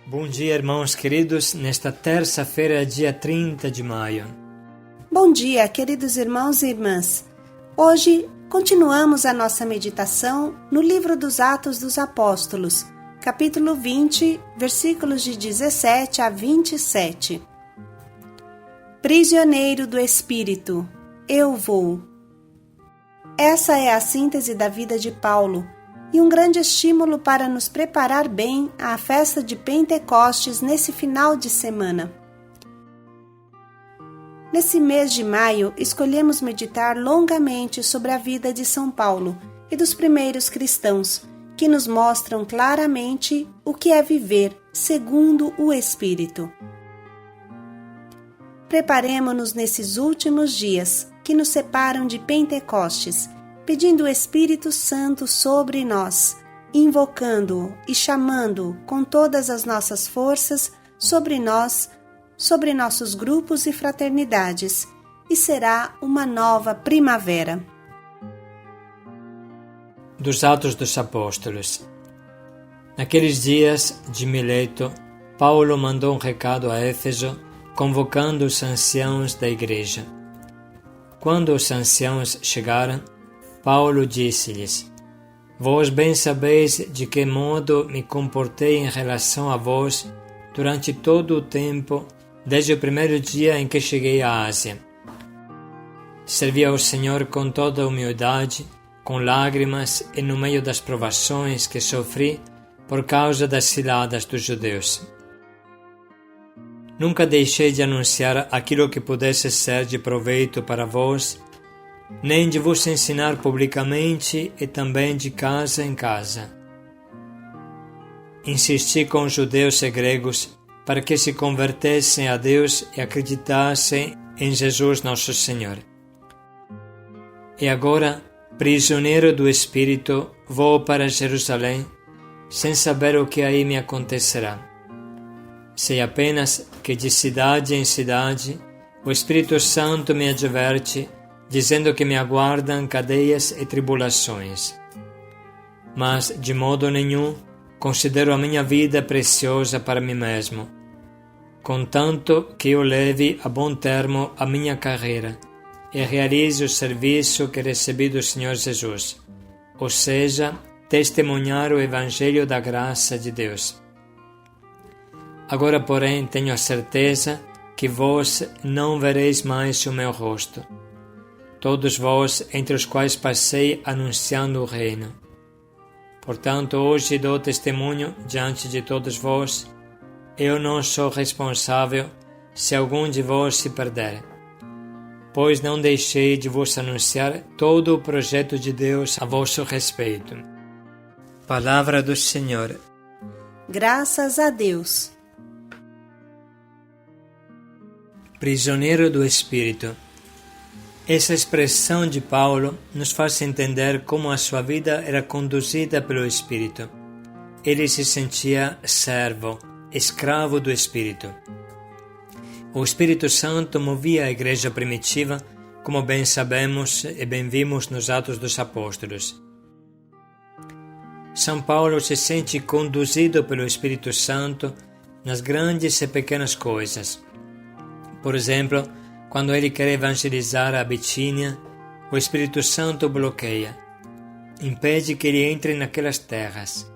Bom dia, irmãos queridos, nesta terça-feira, dia 30 de maio. Bom dia, queridos irmãos e irmãs. Hoje continuamos a nossa meditação no livro dos Atos dos Apóstolos, capítulo 20, versículos de 17 a 27. Prisioneiro do Espírito, eu vou. Essa é a síntese da vida de Paulo e um grande estímulo para nos preparar bem à festa de Pentecostes nesse final de semana. Nesse mês de maio, escolhemos meditar longamente sobre a vida de São Paulo e dos primeiros cristãos, que nos mostram claramente o que é viver segundo o Espírito. Preparemo-nos nesses últimos dias que nos separam de Pentecostes, pedindo o Espírito Santo sobre nós, invocando-o e chamando-o com todas as nossas forças sobre nós, sobre nossos grupos e fraternidades, e será uma nova primavera. Dos Atos dos Apóstolos. Naqueles dias de Mileto, Paulo mandou um recado a Éfeso, convocando os anciãos da igreja. Quando os anciãos chegaram, Paulo disse-lhes: Vós bem sabeis de que modo me comportei em relação a vós durante todo o tempo, desde o primeiro dia em que cheguei à Ásia. Servi ao Senhor com toda a humildade, com lágrimas e no meio das provações que sofri por causa das ciladas dos judeus. Nunca deixei de anunciar aquilo que pudesse ser de proveito para vós, nem de vos ensinar publicamente e também de casa em casa. Insisti com os judeus e gregos para que se convertessem a Deus e acreditassem em Jesus nosso Senhor. E agora, prisioneiro do Espírito, vou para Jerusalém, sem saber o que aí me acontecerá. Sei apenas que de cidade em cidade o Espírito Santo me adverte, dizendo que me aguardam cadeias e tribulações. Mas, de modo nenhum, considero a minha vida preciosa para mim mesmo, contanto que eu leve a bom termo a minha carreira e realize o serviço que recebi do Senhor Jesus, ou seja, testemunhar o Evangelho da graça de Deus. Agora, porém, tenho a certeza que vós não vereis mais o meu rosto, todos vós entre os quais passei anunciando o reino. Portanto, hoje dou testemunho diante de todos vós, eu não sou responsável se algum de vós se perder, pois não deixei de vos anunciar todo o projeto de Deus a vosso respeito. Palavra do Senhor. Graças a Deus. Prisioneiro do Espírito. Essa expressão de Paulo nos faz entender como a sua vida era conduzida pelo Espírito. Ele se sentia servo, escravo do Espírito. O Espírito Santo movia a igreja primitiva, como bem sabemos e bem vimos nos Atos dos Apóstolos. São Paulo se sente conduzido pelo Espírito Santo nas grandes e pequenas coisas. Por exemplo, quando ele quer evangelizar a Bitínia, o Espírito Santo bloqueia, impede que ele entre naquelas terras.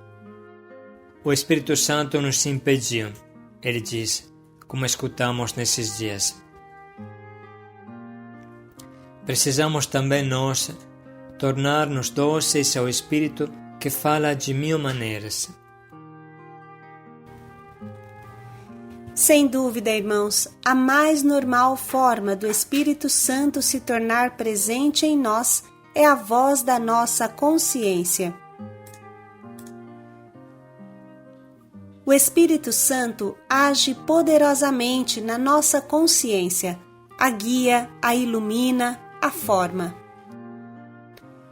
O Espírito Santo nos impediu, ele diz, como escutamos nesses dias. Precisamos também nós tornar-nos dóceis ao Espírito que fala de mil maneiras. Sem dúvida, irmãos, a mais normal forma do Espírito Santo se tornar presente em nós é a voz da nossa consciência. O Espírito Santo age poderosamente na nossa consciência, a guia, a ilumina, a forma.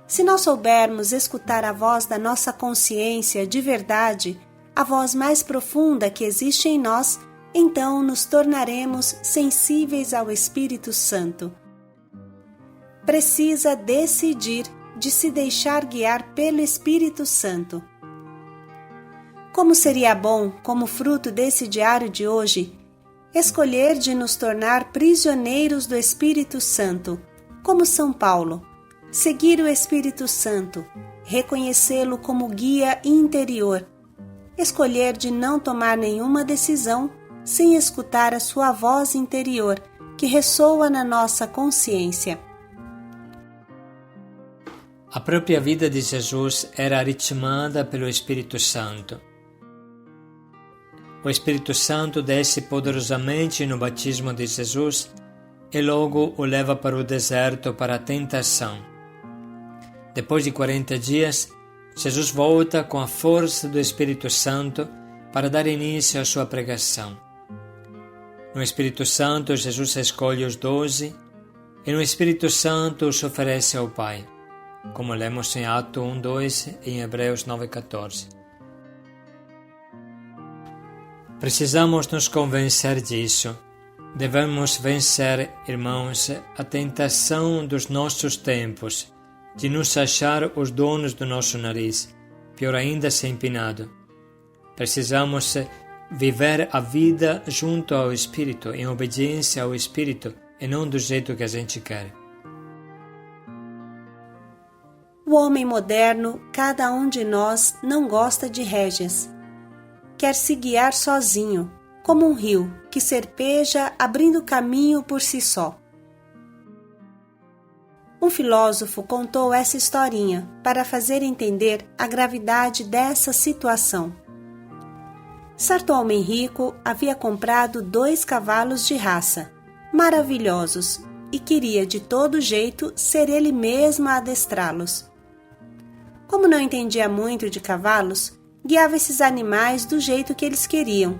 Se nós soubermos escutar a voz da nossa consciência de verdade, a voz mais profunda que existe em nós, então nos tornaremos sensíveis ao Espírito Santo. Precisa decidir de se deixar guiar pelo Espírito Santo. Como seria bom, como fruto desse diário de hoje, escolher de nos tornar prisioneiros do Espírito Santo, como São Paulo, seguir o Espírito Santo, reconhecê-lo como guia interior, escolher de não tomar nenhuma decisão sem escutar a sua voz interior, que ressoa na nossa consciência. A própria vida de Jesus era ritmada pelo Espírito Santo. O Espírito Santo desce poderosamente no batismo de Jesus e logo o leva para o deserto para a tentação. Depois de 40 dias, Jesus volta com a força do Espírito Santo para dar início à sua pregação. No Espírito Santo, Jesus escolhe os 12 e no Espírito Santo os oferece ao Pai, como lemos em Atos 1:2 e em Hebreus 9:14. Precisamos nos convencer disso. Devemos vencer, irmãos, a tentação dos nossos tempos, de nos achar os donos do nosso nariz, pior ainda se empinado. Precisamos viver a vida junto ao Espírito, em obediência ao Espírito, e não do jeito que a gente quer. O homem moderno, cada um de nós, não gosta de rédeas. Quer se guiar sozinho, como um rio que serpeja abrindo caminho por si só. Um filósofo contou essa historinha para fazer entender a gravidade dessa situação. Certo homem rico havia comprado 2 cavalos de raça, maravilhosos, e queria de todo jeito ser ele mesmo a adestrá-los. Como não entendia muito de cavalos, guiava esses animais do jeito que eles queriam.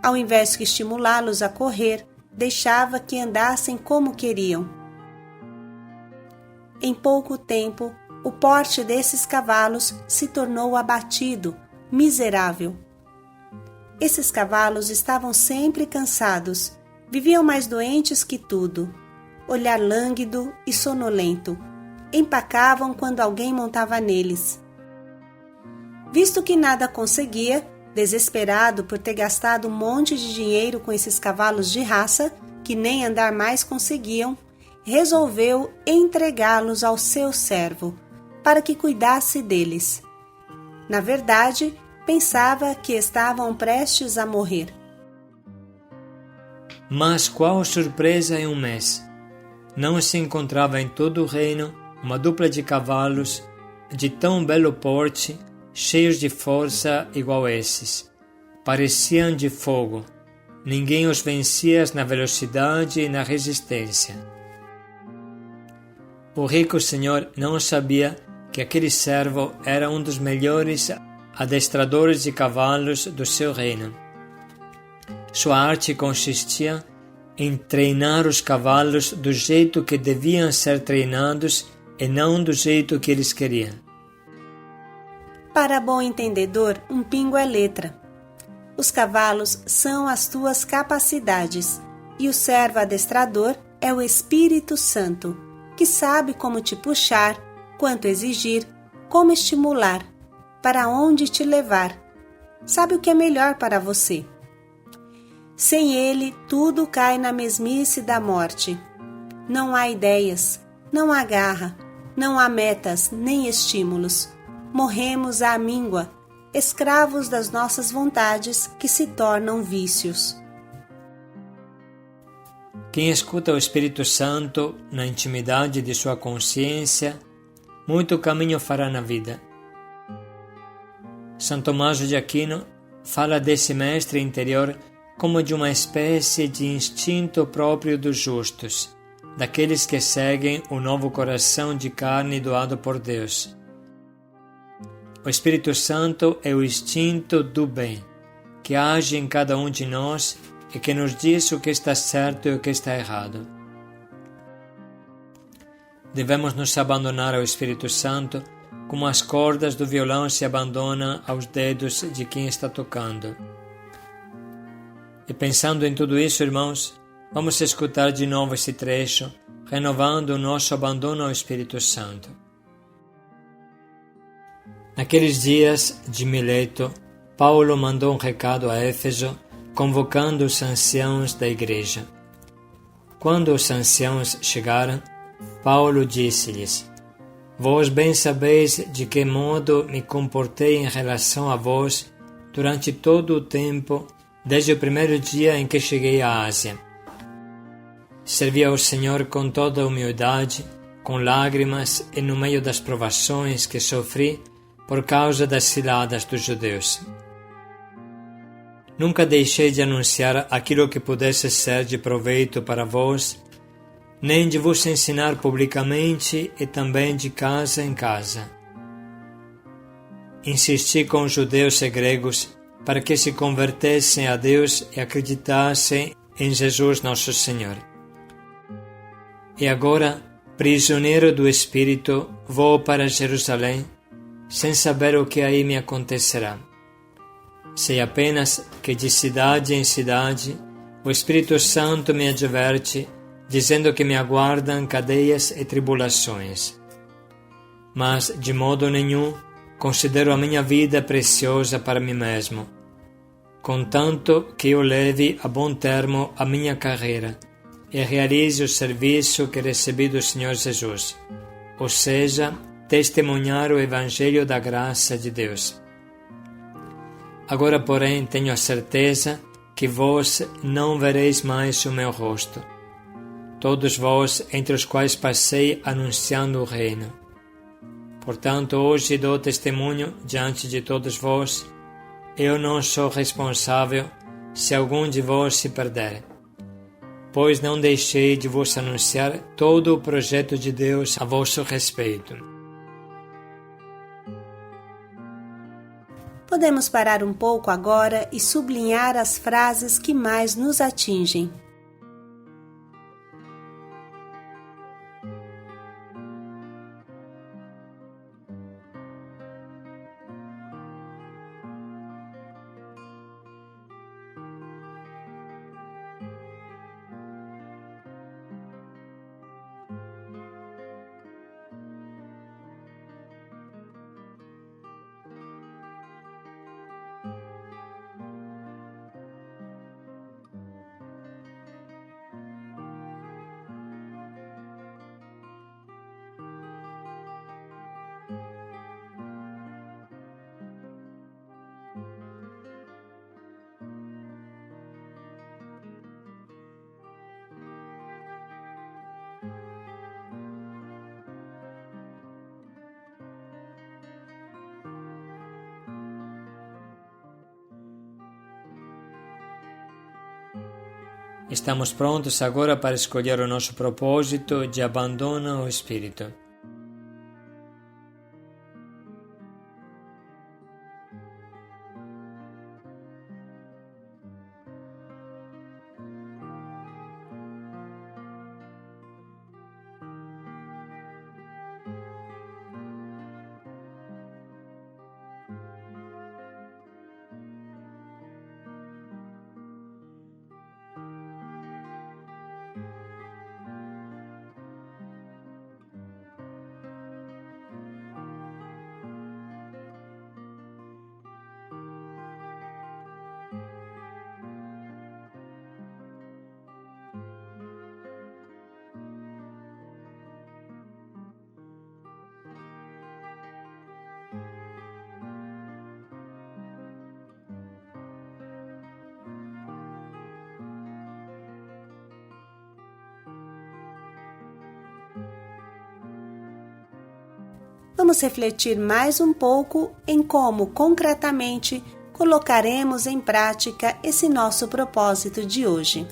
Ao invés de estimulá-los a correr, deixava que andassem como queriam. Em pouco tempo, o porte desses cavalos se tornou abatido, miserável. Esses cavalos estavam sempre cansados, viviam mais doentes que tudo, olhar lânguido e sonolento, empacavam quando alguém montava neles. Visto que nada conseguia, desesperado por ter gastado um monte de dinheiro com esses cavalos de raça, que nem andar mais conseguiam, resolveu entregá-los ao seu servo, para que cuidasse deles. Na verdade, pensava que estavam prestes a morrer. Mas qual surpresa em um mês! Não se encontrava em todo o reino uma dupla de cavalos de tão belo porte, cheios de força igual a esses. Pareciam de fogo. Ninguém os vencia na velocidade e na resistência. O rico senhor não sabia que aquele servo era um dos melhores adestradores de cavalos do seu reino. Sua arte consistia em treinar os cavalos do jeito que deviam ser treinados e não do jeito que eles queriam. Para bom entendedor, um pingo é letra. Os cavalos são as tuas capacidades e o servo adestrador é o Espírito Santo, que sabe como te puxar, quanto exigir, como estimular, para onde te levar. Sabe o que é melhor para você. Sem ele, tudo cai na mesmice da morte. Não há ideias, não há garra, não há metas nem estímulos. Morremos à míngua, escravos das nossas vontades que se tornam vícios. Quem escuta o Espírito Santo na intimidade de sua consciência, muito caminho fará na vida. São Tomás de Aquino fala desse mestre interior como de uma espécie de instinto próprio dos justos, daqueles que seguem o novo coração de carne doado por Deus. O Espírito Santo é o instinto do bem, que age em cada um de nós e que nos diz o que está certo e o que está errado. Devemos nos abandonar ao Espírito Santo como as cordas do violão se abandonam aos dedos de quem está tocando. E pensando em tudo isso, irmãos, vamos escutar de novo esse trecho, renovando o nosso abandono ao Espírito Santo. Naqueles dias de Mileto, Paulo mandou um recado a Éfeso, convocando os anciãos da igreja. Quando os anciãos chegaram, Paulo disse-lhes: Vós bem sabeis de que modo me comportei em relação a vós durante todo o tempo, desde o primeiro dia em que cheguei à Ásia. Servi ao Senhor com toda a humildade, com lágrimas e no meio das provações que sofri por causa das ciladas dos judeus. Nunca deixei de anunciar aquilo que pudesse ser de proveito para vós, nem de vos ensinar publicamente e também de casa em casa. Insisti com os judeus e gregos para que se convertessem a Deus e acreditassem em Jesus nosso Senhor. E agora, prisioneiro do Espírito, vou para Jerusalém, sem saber o que aí me acontecerá. Sei apenas que de cidade em cidade o Espírito Santo me adverte, dizendo que me aguardam cadeias e tribulações. Mas, de modo nenhum, considero a minha vida preciosa para mim mesmo, contanto que eu leve a bom termo a minha carreira e realize o serviço que recebi do Senhor Jesus, ou seja, testemunhar o Evangelho da graça de Deus. Agora, porém, tenho a certeza que vós não vereis mais o meu rosto, todos vós entre os quais passei anunciando o reino. Portanto, hoje dou testemunho diante de todos vós, eu não sou responsável se algum de vós se perder, pois não deixei de vos anunciar todo o projeto de Deus a vosso respeito. Podemos parar um pouco agora e sublinhar as frases que mais nos atingem. Estamos prontos agora para escolher o nosso propósito de abandono ao Espírito. Vamos refletir mais um pouco em como, concretamente, colocaremos em prática esse nosso propósito de hoje.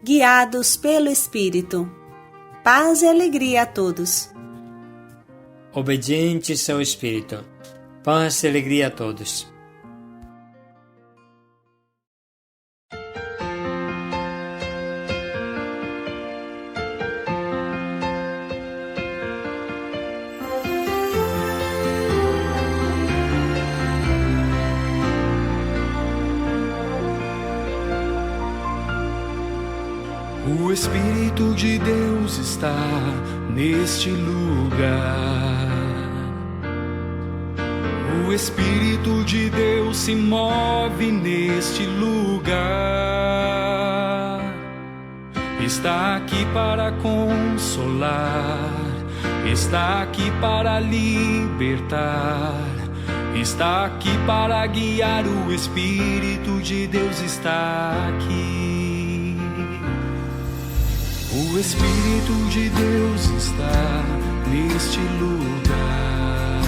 guiados pelo Espírito. Paz e alegria a todos. Obedientes ao Espírito. Paz e alegria a todos. O Espírito de Deus está neste lugar. O Espírito de Deus se move neste lugar. Está aqui para consolar, está aqui para libertar, está aqui para guiar. O Espírito de Deus está aqui. O Espírito de Deus está neste lugar.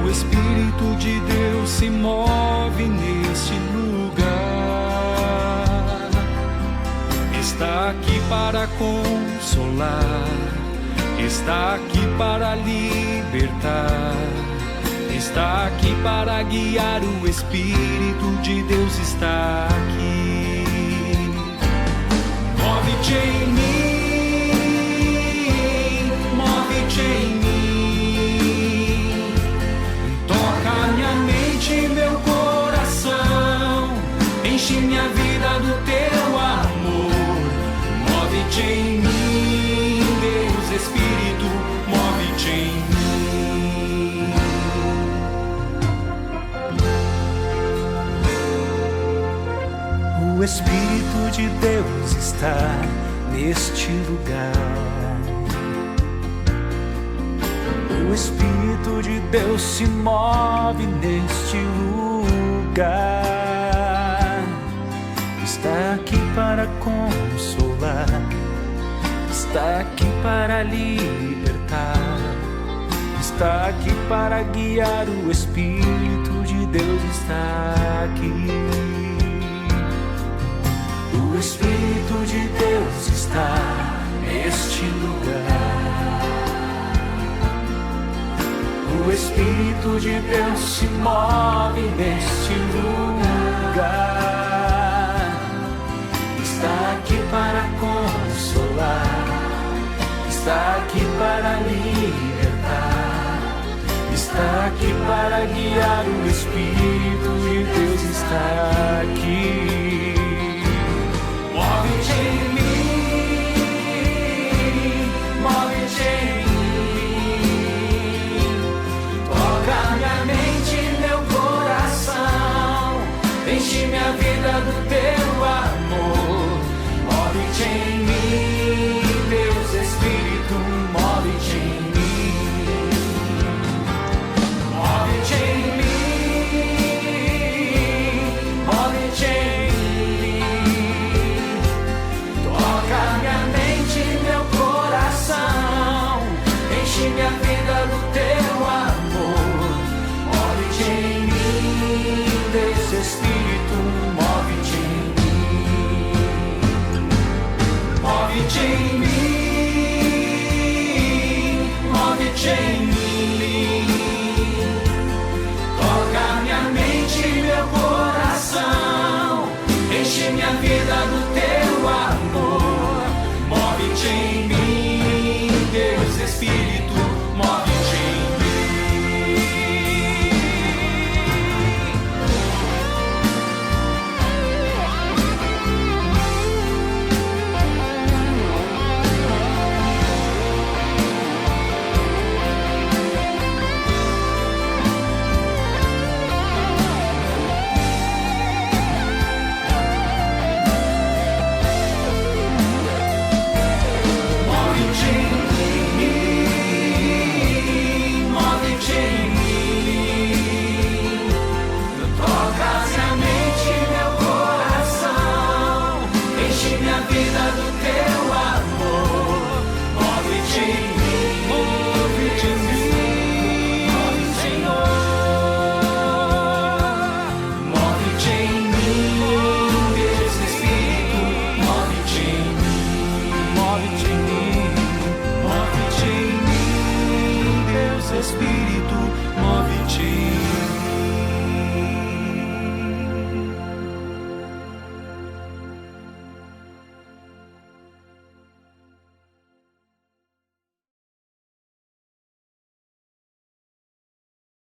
O Espírito de Deus se move neste lugar. Está aqui para consolar, está aqui para libertar, está aqui para guiar. O Espírito de Deus está aqui. Move-te em mim, move-te em mim. Toca minha mente e meu coração, enche minha vida do teu amor. Move-te em mim, Deus Espírito, move-te em mim. O Espírito de Deus está neste lugar. O Espírito de Deus se move neste lugar. Está aqui para consolar, está aqui para libertar, está aqui para guiar. O Espírito de Deus está aqui. O Espírito de Deus está neste lugar. O Espírito de Deus se move neste lugar. Está aqui para consolar, está aqui para libertar, está aqui para guiar. O Espírito de Deus está aqui. Move-te em mim, move-te em mim. Toca minha mente e meu coração, enche minha vida do teu amor. Move-te em mim, Deus Espírito, move-te em mim. Move-te em mim, move-te em mim. Minha vida do teu amor. Move-te em mim, Deus Espírito, move-te em mim. Move-te em mim, move-te em mim. Toca minha mente e meu coração, enche minha vida do teu amor. Move-te em mim, Deus Espírito.